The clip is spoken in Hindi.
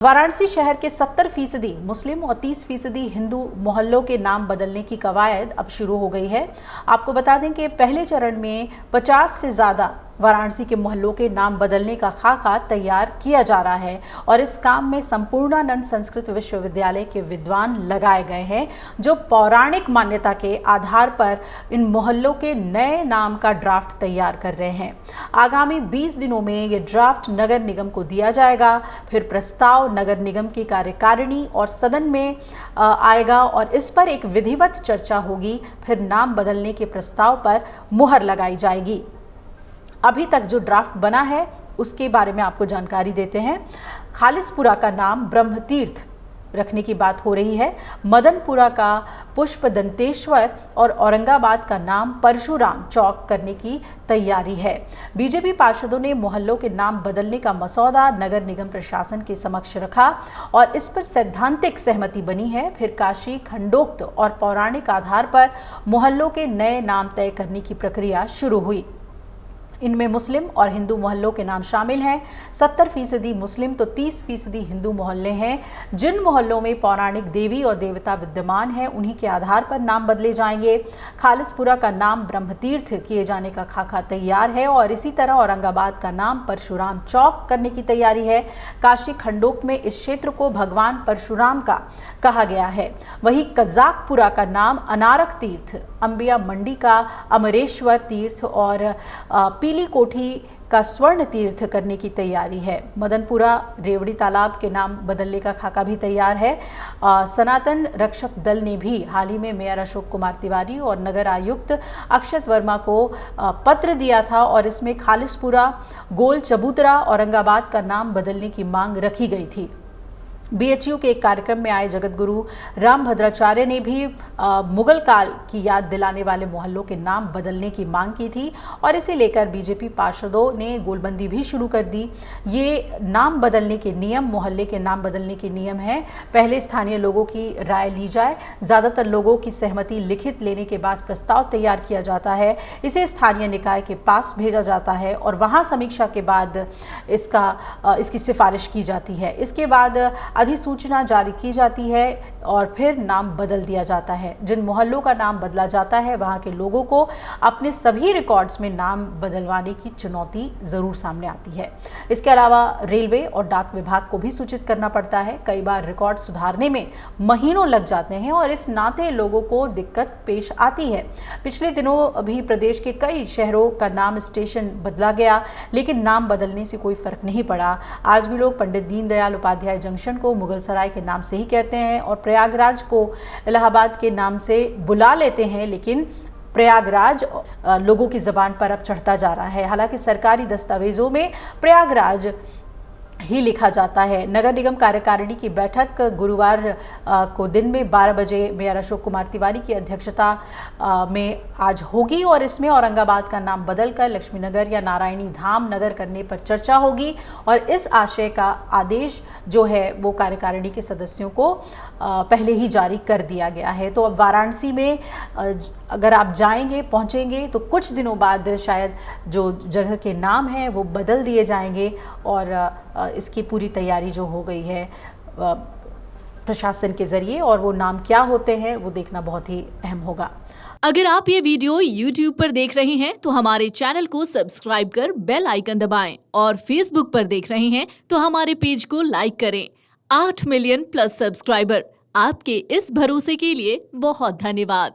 वाराणसी शहर के 70% मुस्लिम और 30% हिंदू मोहल्लों के नाम बदलने की कवायद अब शुरू हो गई है। आपको बता दें कि पहले चरण में 50 से ज़्यादा वाराणसी के मोहल्लों के नाम बदलने का खाका तैयार किया जा रहा है और इस काम में संपूर्णानंद संस्कृत विश्वविद्यालय के विद्वान लगाए गए हैं, जो पौराणिक मान्यता के आधार पर इन मोहल्लों के नए नाम का ड्राफ्ट तैयार कर रहे हैं। आगामी 20 दिनों में ये ड्राफ्ट नगर निगम को दिया जाएगा, फिर प्रस्ताव नगर निगम की कार्यकारिणी और सदन में आएगा और इस पर एक विधिवत चर्चा होगी। फिर नाम बदलने के प्रस्ताव पर मुहर लगाई जाएगी। अभी तक जो ड्राफ्ट बना है उसके बारे में आपको जानकारी देते हैं। खालिसपुरा का नाम ब्रह्मतीर्थ रखने की बात हो रही है, मदनपुरा का पुष्पदंतेश्वर और औरंगाबाद का नाम परशुराम चौक करने की तैयारी है। बीजेपी पार्षदों ने मोहल्लों के नाम बदलने का मसौदा नगर निगम प्रशासन के समक्ष रखा और इस पर सैद्धांतिक सहमति बनी है। फिर काशी खंडोक्त और पौराणिक आधार पर मोहल्लों के नए नाम तय करने की प्रक्रिया शुरू हुई। इनमें मुस्लिम और हिंदू मोहल्लों के नाम शामिल हैं। 70% मुस्लिम तो 30% हिंदू मोहल्ले हैं। जिन मोहल्लों में पौराणिक देवी और देवता विद्यमान हैं उन्हीं के आधार पर नाम बदले जाएंगे। खालिसपुरा का नाम ब्रह्मतीर्थ किए जाने का खाका तैयार है और इसी तरह औरंगाबाद का नाम परशुराम चौक करने की तैयारी है। काशी खंडोक में इस क्षेत्र को भगवान परशुराम का कहा गया है। वहीं कजाकपुरा का नाम अनारक तीर्थ, अंबिया मंडी का अमरेश्वर तीर्थ और पीली कोठी का स्वर्ण तीर्थ करने की तैयारी है। मदनपुरा रेवड़ी तालाब के नाम बदलने का खाका भी तैयार है। सनातन रक्षक दल ने भी हाल ही में मेयर अशोक कुमार तिवारी और नगर आयुक्त अक्षत वर्मा को पत्र दिया था और इसमें खालिसपुरा गोल चबूतरा औरंगाबाद का नाम बदलने की मांग रखी गई थी। बीएचयू के एक कार्यक्रम में आए जगत गुरु राम भद्राचार्य ने भी मुगल काल की याद दिलाने वाले मोहल्लों के नाम बदलने की मांग की थी और इसे लेकर बीजेपी पार्षदों ने गोलबंदी भी शुरू कर दी। ये नाम बदलने के नियम, मोहल्ले के नाम बदलने के नियम हैं। पहले स्थानीय लोगों की राय ली जाए, ज़्यादातर लोगों की सहमति लिखित लेने के बाद प्रस्ताव तैयार किया जाता है। इसे स्थानीय निकाय के पास भेजा जाता है और वहाँ समीक्षा के बाद इसकी सिफारिश की जाती है। इसके बाद अधिसूचना जारी की जाती है और फिर नाम बदल दिया जाता है। जिन मोहल्लों का नाम बदला जाता है वहां के लोगों को अपने सभी रिकॉर्ड्स में नाम बदलवाने की चुनौती जरूर सामने आती है। इसके अलावा रेलवे और डाक विभाग को भी सूचित करना पड़ता है। कई बार रिकॉर्ड सुधारने में महीनों लग जाते हैं और इस नाते लोगों को दिक्कत पेश आती है। पिछले दिनों अभी प्रदेश के कई शहरों का नाम स्टेशन बदला गया, लेकिन नाम बदलने से कोई फर्क नहीं पड़ा। आज भी लोग पंडित दीनदयाल उपाध्याय जंक्शन को मुगल सराय के नाम से ही कहते हैं और प्रयागराज को इलाहाबाद के नाम से बुला लेते हैं, लेकिन प्रयागराज लोगों की ज़बान पर अब चढ़ता जा रहा है। हालांकि सरकारी दस्तावेजों में प्रयागराज ही लिखा जाता है। नगर निगम कार्यकारिणी की बैठक गुरुवार को दिन में 12 बजे मेयर अशोक कुमार तिवारी की अध्यक्षता में आज होगी और इसमें औरंगाबाद का नाम बदलकर लक्ष्मीनगर या नारायणी धाम नगर करने पर चर्चा होगी और इस आशय का आदेश जो है वो कार्यकारिणी के सदस्यों को पहले ही जारी कर दिया गया है। तो अब वाराणसी में अगर आप जाएंगे, पहुंचेंगे तो कुछ दिनों बाद शायद जो जगह के नाम हैं वो बदल दिए जाएंगे और इसकी पूरी तैयारी जो हो गई है प्रशासन के जरिए और वो नाम क्या होते हैं वो देखना बहुत ही अहम होगा। अगर आप ये वीडियो YouTube पर देख रहे हैं तो हमारे चैनल को सब्सक्राइब कर बेल आइकन दबाएं और Facebook पर देख रहे हैं तो हमारे पेज को लाइक करें। 8 मिलियन प्लस सब्सक्राइबर, आपके इस भरोसे के लिए बहुत धन्यवाद।